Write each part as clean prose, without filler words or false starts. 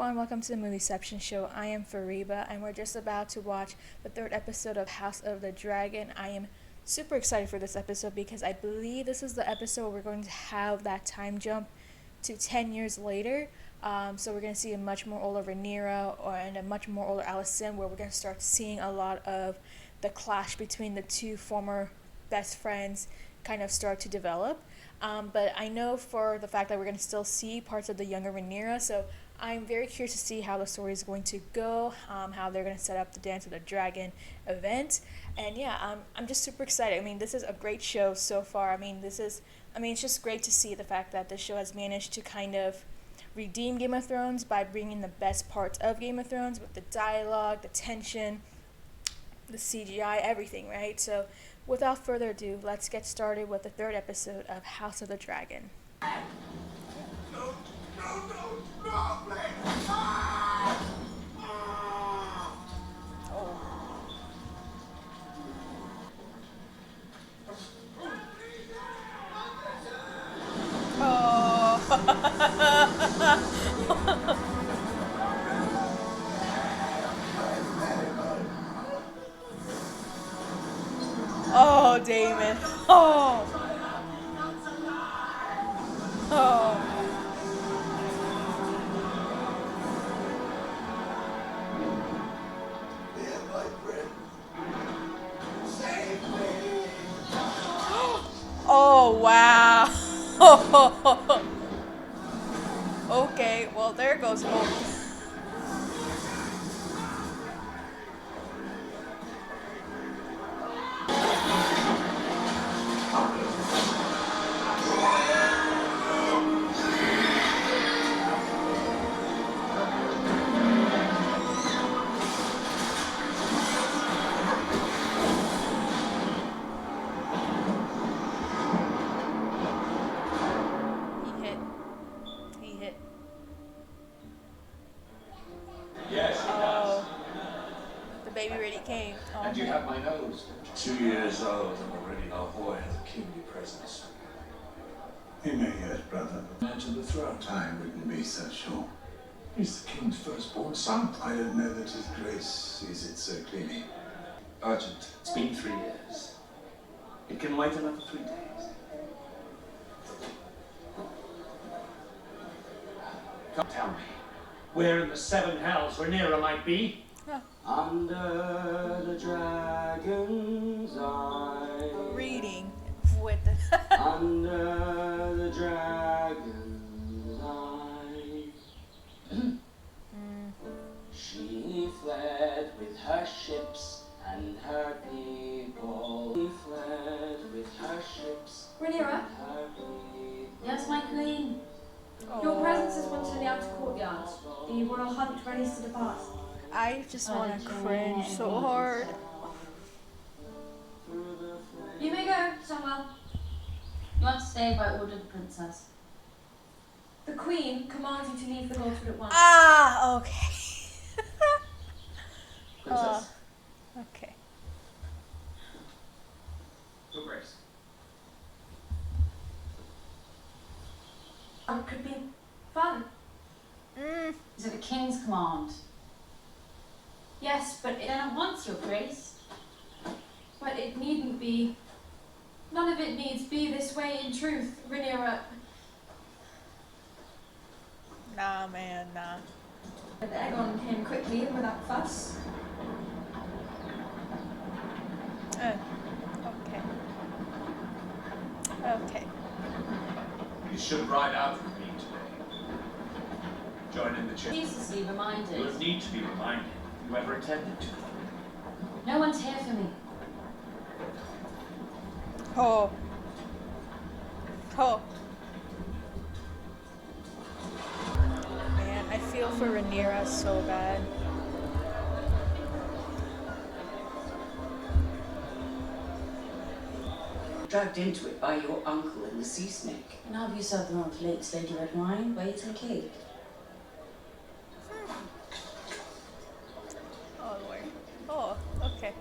everyone, welcome to the Movieception Show. I am Fariba, and we're just about to watch the third episode of House of the Dragon. I am super excited for this episode because I believe this is the episode where we're going to have that time jump to 10 years later. So we're going to see a much more older Rhaenyra and a much more older Alicent, where we're going to start seeing a lot of the clash between the two former best friends kind of start to develop. But I know for the fact that we're going to still see parts of the younger Rhaenyra, so I'm very curious to see how the story is going to go, how they're going to set up the Dance of the Dragon event. And yeah, I'm just super excited. I mean, this is a great show so far. I mean, it's just great to see the fact that the show has managed to kind of redeem Game of Thrones by bringing the best parts of Game of Thrones with the dialogue, the tension, the CGI, everything, right? So without further ado, let's get started with the third episode of House of the Dragon. No, please! Ah! Oh, Daemon. Oh. Dear my friend, save me! Oh, wow. Okay, well, there goes hope. He hit. Yes, he Oh, the baby already came. does. Oh, And you man. have my nose. 2 years old and already our boy has a kingly presence. He may yet, brother. Man to the throne. I wouldn't be so sure. He's the king's firstborn son. I don't know that his grace sees it so clearly. Urgent. It's been 3 years. It can wait another 3 days. Come tell me, where in the seven hells Rhaenyra might be? Under the dragon's eye. Reading with the Under the dragon's eye. She fled with her ships and her people. She fled with her ships Rhaenyra? and her people. Yes, my queen. Your presence is wanted in the outer courtyard. The royal hunt ready to depart. I just want to cringe so hard. You may go, Samuel. You want to stay by order of the princess. The queen commands you to leave the Lordwood at once. Ah, okay. Princess. Okay. Your grace. Could be fun. Is it the king's command? Yes, but Then at once, your grace. it needn't be. None of it needs be this way in truth, Rhaenyra. Nah, man, nah. The Aegon came quickly and without fuss. Okay. Okay. You should ride out with me today. Join in the chase. Ceaselessly You reminded. don't need to be reminded. You ever attended to. No one's here for me. Oh. Man, I feel for Rhaenyra so bad. Dragged into it by your uncle and the sea snake. And how have you served them on plates, Lady Red Wine? Wait and cake. Oh, Lord. Oh, okay.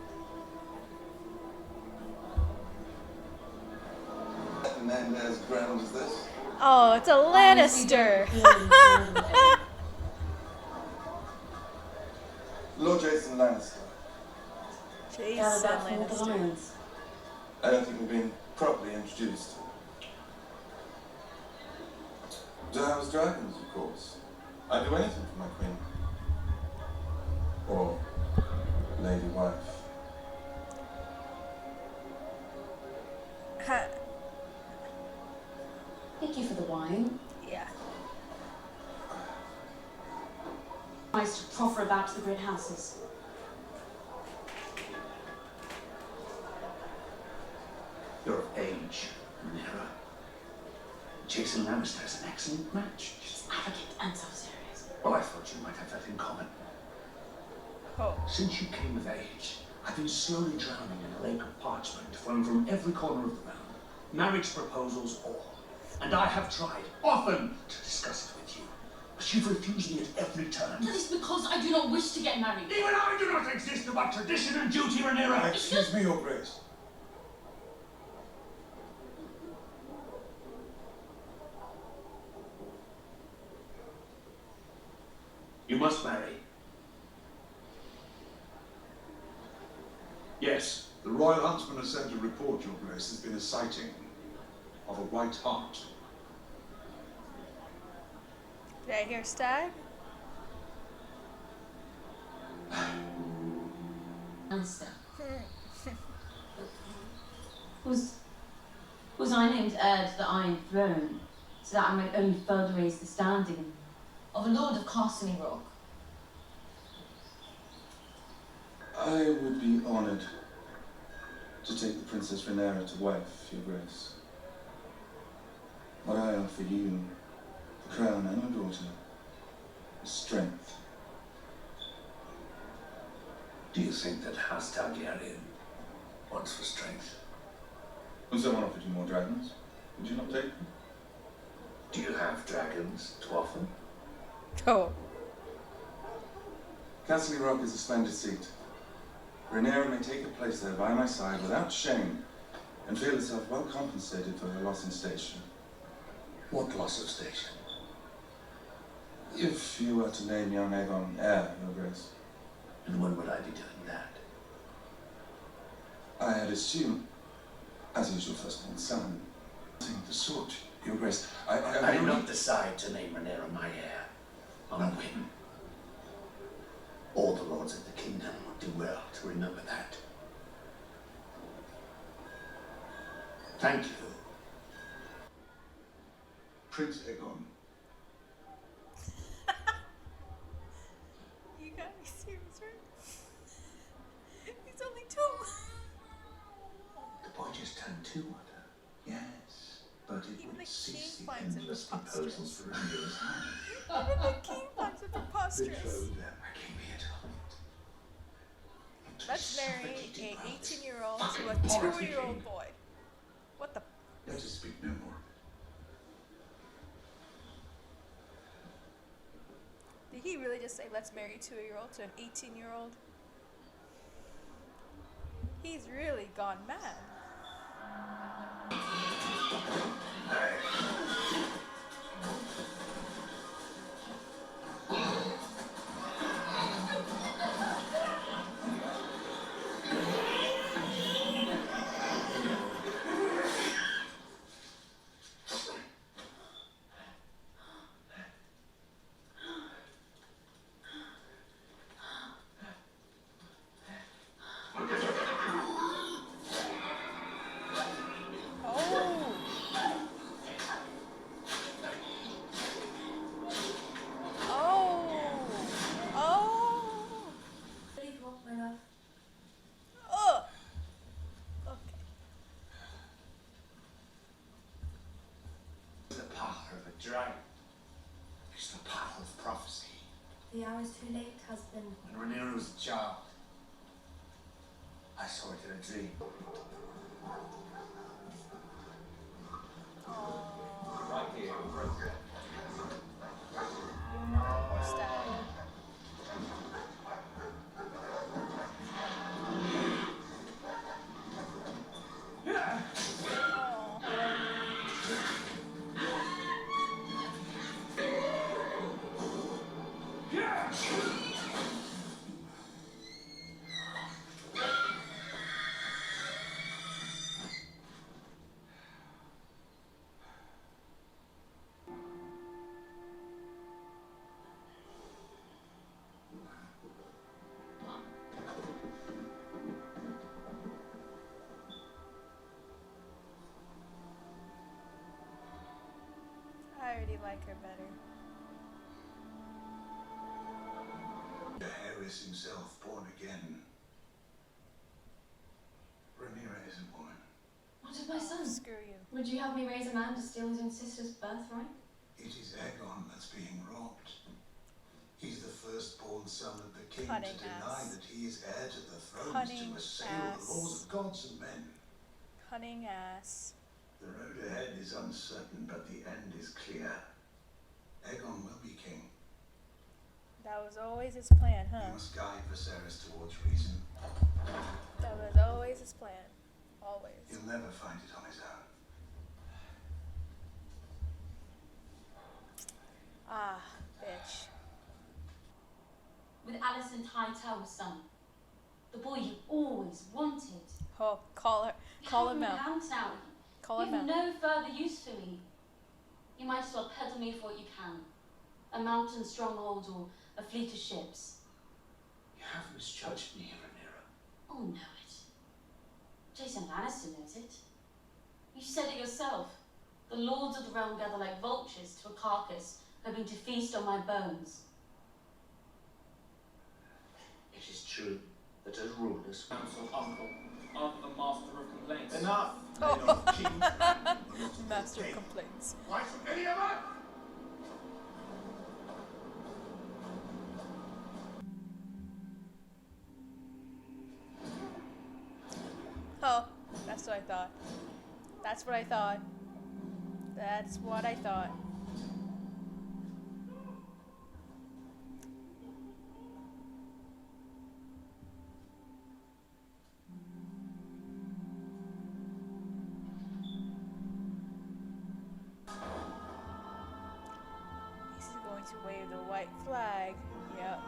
Mendes ground is this? Oh, it's a Lannister. Jason Lannister. Gather back from all the lions. I don't think we've been properly introduced. So I was dragons, of course. I'd do anything for my queen. Or lady wife. Ha. Thank you for the wine. Yeah. Nice to proffer about to the great houses. You're of age, Rhaenyra. Jason Lannister is an excellent match. He's arrogant and so serious. Well, I thought you might have that in common. Oh. Since you came of age, I've been slowly drowning in a lake of parchment flung from every corner of the realm. Marriage proposals all. And I have tried, often, to discuss it with you. But you've refused me at every turn. That is because I do not wish to get married. Even I do not exist about tradition and duty, Rhaenyra. Excuse me, Your Grace. You must marry. Yes. The Royal Huntsman has sent a report, Your Grace. There's been a sighting of a white hart. Did I hear stag? Lannister. Was I named heir to the Iron Throne so that I might only further raise the standing of a Lord of Castle Rock? I would be honoured to take the Princess Rhaenyra to wife, Your Grace. What I offer you, the crown and your daughter, is strength. Do you think that House Targaryen wants for strength? When someone offered you more dragons, would you not take them? Do you have dragons to offer? Oh. Castle Rock is a splendid seat. Rhaenyra may take her place there by my side without shame and feel herself well compensated for her loss in station. What loss of station? If you were to name young Aegon heir, Your Grace. And when would I be doing that? I had assumed, as is your firstborn son, nothing of the sort, Your Grace. I did not decide to name Rhaenyra my heir on a whim. All the lords of the kingdom would do well to remember that. Thank you. Prince Aegon. You gotta be serious, right? He's only 2. The boy just turned 2, Mother. Yes, but it Even would the cease king the finds it endless preposterous. proposals for Rhaenyra's hand. Even the king finds it preposterous. Betroth them. I came here to Let's marry a 18-year-old to a 2-year-old boy. What the? Let us speak no more. Did he really just say, let's marry a 2-year-old to an 18-year-old? He's really gone mad. dragon. It's the power of prophecy. The hour is too late, husband. When Rhaenyra was a child, I saw it in a dream. Right here, right. like her better. Harris himself, born again. Rhaenyra isn't born. What of my son? Screw you. Would you have me raise a man to steal his own sister's birthright? It is Aegon that's being robbed. He's the firstborn son of the king Cutting to deny ass. that he is heir to the throne, Cutting to assail ass. the laws of gods and men. Cunning ass. The road ahead is uncertain, but the end is clear. Aegon will be king. That was always his plan, He huh? must guide Viserys towards reason. That was always his plan. Always. He'll never find it on his own. Ah, bitch. With Alicent Hightower's son. The boy you always wanted. Oh, call her. Call him How out. can you count now? Call You him have out. no further use for me. You might as well peddle me for what you can. A mountain stronghold or a fleet of ships. You have misjudged me, Rhaenyra. Oh, know it. Jason Lannister knows it. You said it yourself. The lords of the realm gather like vultures to a carcass, hoping to feast on my bones. It is true that as rulers, Council uncle, art the master of complaints. enough. Master of complaints. Why should any of us? Oh, that's what I thought. That's what I thought. That's what I thought. He's going to wave the white flag. Yep.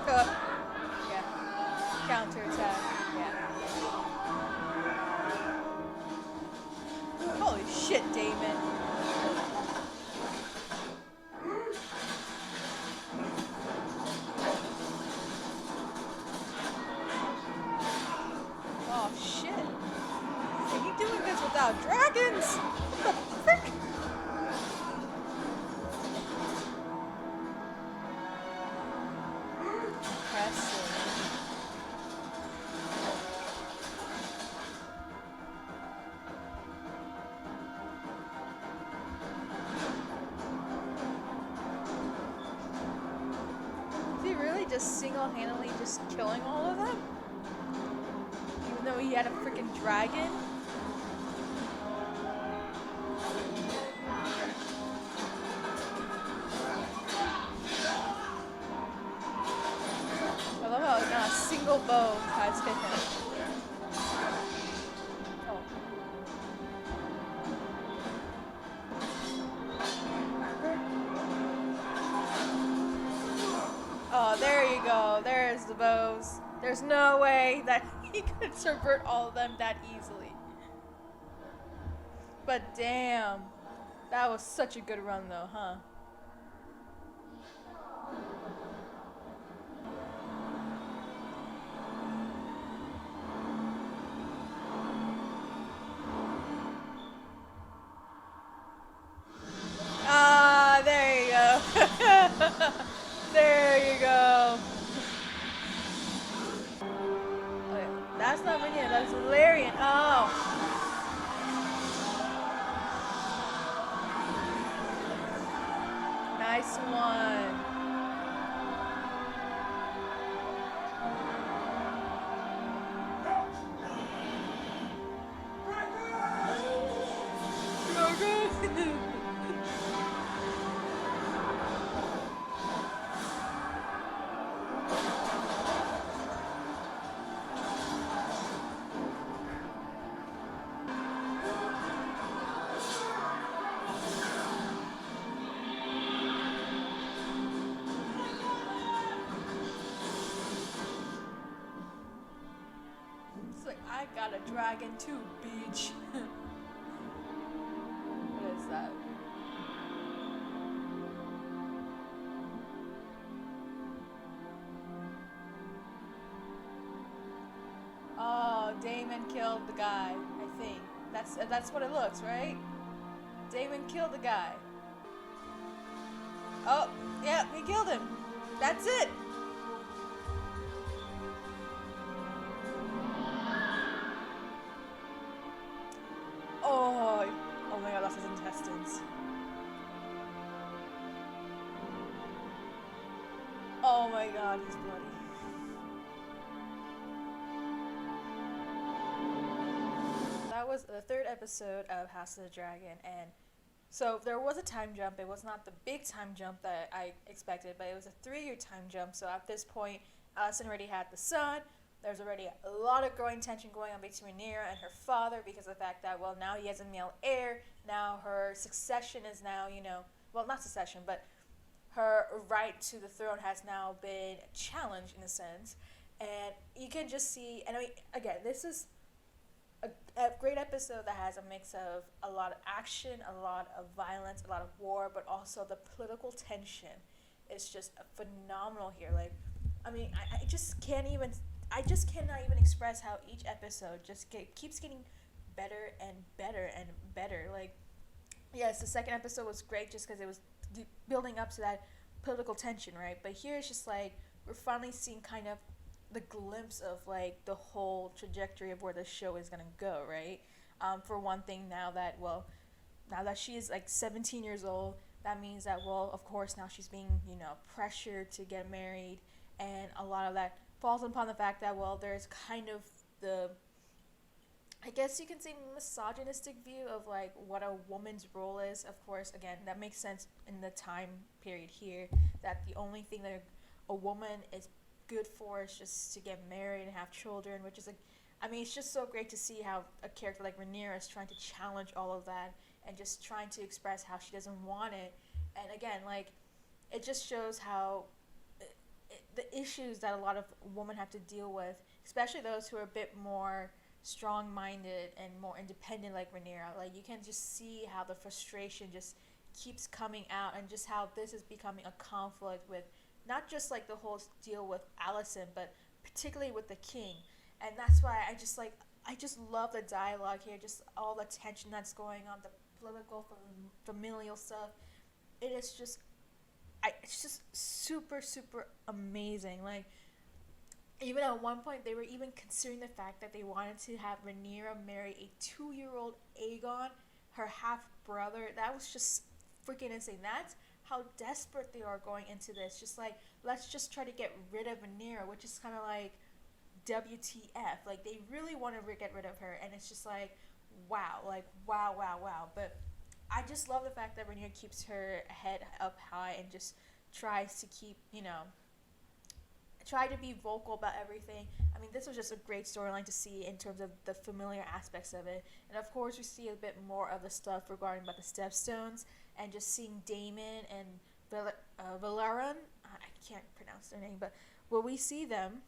Yeah. Counterattack. Yeah. Holy shit, Damon. Oh shit. Are you doing this without dragons? What the frick? Impressive. Is he really just single-handedly just killing all of them? Even though he had a freaking dragon? I love how not a single bow has hit him. Oh. Oh, there you go. There's the bows. There's no way that he could subvert all of them that easily. But damn. That was such a good run though, huh? Ah, there you go. There you go. Okay, that's not Minion, that's Valerian. Oh. Nice one. It's like, I got a dragon too, bitch. What is that? Daemon killed the guy, I think. That's what it looks, right? Daemon killed the guy. Oh, yeah, he killed him. That's it. Oh my god, that's his intestines. Oh my god, he's bloody. That was the third episode of House of the Dragon, and so there was a time jump. It was not the big time jump that I expected, but it was a 3-year time jump. So at this point, Alicent already had the son. There's already a lot of growing tension going on between Rhaenyra and her father because of the fact that, well, now he has a male heir. Now her succession is now, well, not succession, but her right to the throne has now been challenged in a sense. And you can just see, and I mean, again, this is a great episode that has a mix of a lot of action, a lot of violence, a lot of war, but also the political tension is just phenomenal here. Like, I mean, I just cannot even express how each episode just keeps getting better and better and better. Like, yes, the second episode was great just because it was building up to that political tension, right? But here it's just like we're finally seeing kind of the glimpse of like the whole trajectory of where the show is gonna go, right? For one thing, now that she is like 17 years old, that means that, well, of course now she's being pressured to get married, and a lot of that falls upon the fact that, well, there's kind of the, I guess you can say, misogynistic view of like what a woman's role is. Of course, again, that makes sense in the time period here, that the only thing that a woman is good for is just to get married and have children, which is like, I mean, it's just so great to see how a character like Rhaenyra is trying to challenge all of that and just trying to express how she doesn't want it. And again, like, it just shows how the issues that a lot of women have to deal with, especially those who are a bit more strong-minded and more independent like Rhaenyra. Like, you can just see how the frustration just keeps coming out, and just how this is becoming a conflict with not just like the whole deal with Alicent, but particularly with the king. And that's why I just love the dialogue here, just all the tension that's going on, the political, familial stuff. It's just super, super amazing. Like, even at one point, they were even considering the fact that they wanted to have Rhaenyra marry a 2-year-old Aegon, her half-brother. That was just freaking insane. That's how desperate they are going into this. Just like, let's just try to get rid of Rhaenyra, which is kind of like WTF. Like, they really want to get rid of her, and it's just like, wow. Like, wow. But I just love the fact that Rhaenyra keeps her head up high and just tries to keep, try to be vocal about everything. I mean, this was just a great storyline to see in terms of the familiar aspects of it. And of course, we see a bit more of the stuff regarding about the Stepstones, and just seeing Daemon and Valeron. I can't pronounce their name, but when we see them,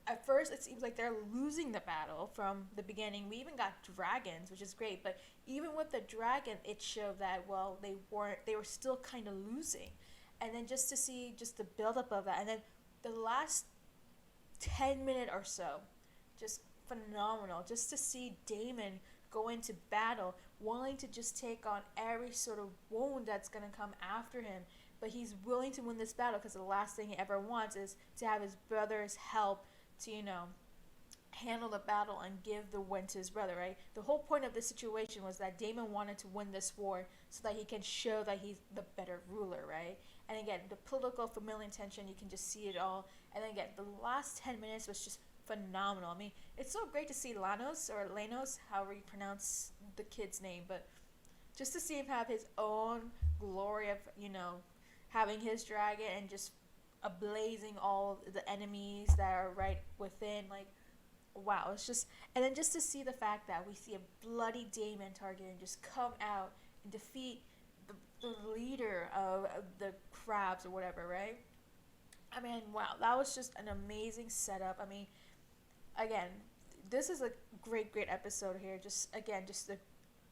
at first it seems like they're losing the battle from the beginning. We even got dragons, which is great, but even with the dragon, it showed that, well, they were still kind of losing. And then just to see just the buildup of that, and then the last 10 minutes or so, just phenomenal. Just to see Daemon go into battle, willing to just take on every sort of wound that's going to come after him. But he's willing to win this battle because the last thing he ever wants is to have his brother's help to, handle the battle and give the win to his brother, right? The whole point of this situation was that Daemon wanted to win this war so that he can show that he's the better ruler, right? And again, the political familial tension, you can just see it all. And then again, the last 10 minutes was just phenomenal. I mean, it's so great to see Lanos, however you pronounce the kid's name, but just to see him have his own glory of, having his dragon and just ablazing all the enemies that are right within, like, wow. It's just, and then just to see the fact that we see a bloody Daemon Targaryen just come out and defeat the leader of the crabs or whatever, right? I mean, wow, that was just an amazing setup. I mean, again, this is a great episode here. Just, again, just the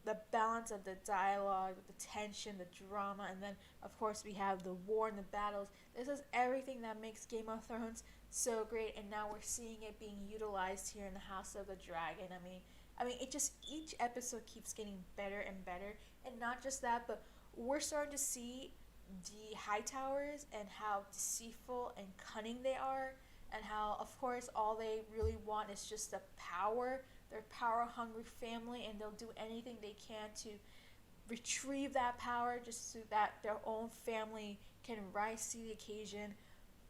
the balance of the dialogue, the tension, the drama, and then of course we have the war and the battles. This is everything that makes Game of Thrones so great, and now we're seeing it being utilized here in the House of the Dragon. I mean, it just each episode keeps getting better and better, and not just that, but we're starting to see the Hightowers and how deceitful and cunning they are, and how, of course, all they really want is just the power. They're a power-hungry family, and they'll do anything they can to retrieve that power just so that their own family can rise to the occasion.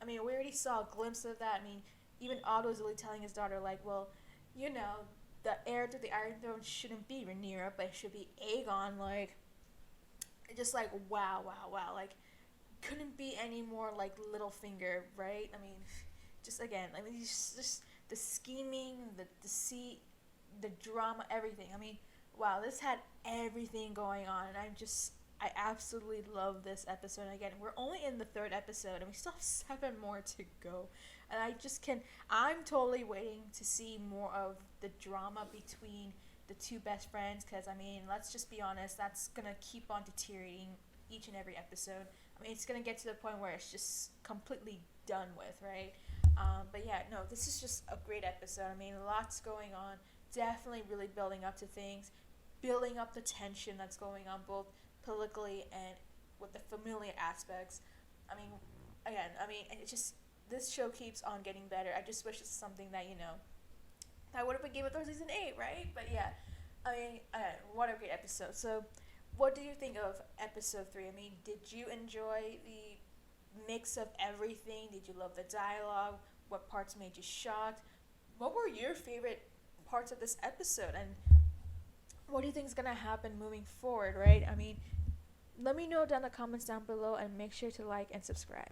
I mean, we already saw a glimpse of that. I mean, even Otto's really telling his daughter, like, well, you know, the heir to the Iron Throne shouldn't be Rhaenyra, but it should be Aegon. Like, just like, wow, like, couldn't be any more like Littlefinger, right? I mean, just again, I mean, just the scheming, the deceit, the drama, everything. I mean, wow, this had everything going on, and I absolutely love this episode. And again, we're only in the third episode, and we still have 7 more to go. And I'm totally waiting to see more of the drama between the two best friends, because, I mean, let's just be honest, that's gonna keep on deteriorating each and every episode. I mean, it's gonna get to the point where it's just completely done with, right? But yeah, no, this is just a great episode. I mean, lots going on, definitely really building up to things, building up the tension that's going on both politically and with the familiar aspects. I mean, again, and it's just, this show keeps on getting better. I just wish it's something that, you know, that would have been Game of Thrones season 8, right? But yeah, I mean, what a great episode. So, what do you think of episode 3? I mean, did you enjoy the mix of everything? Did you love the dialogue? What parts made you shocked? What were your favorite parts of this episode? And what do you think is going to happen moving forward, right? I mean, let me know down in the comments down below, and make sure to like and subscribe.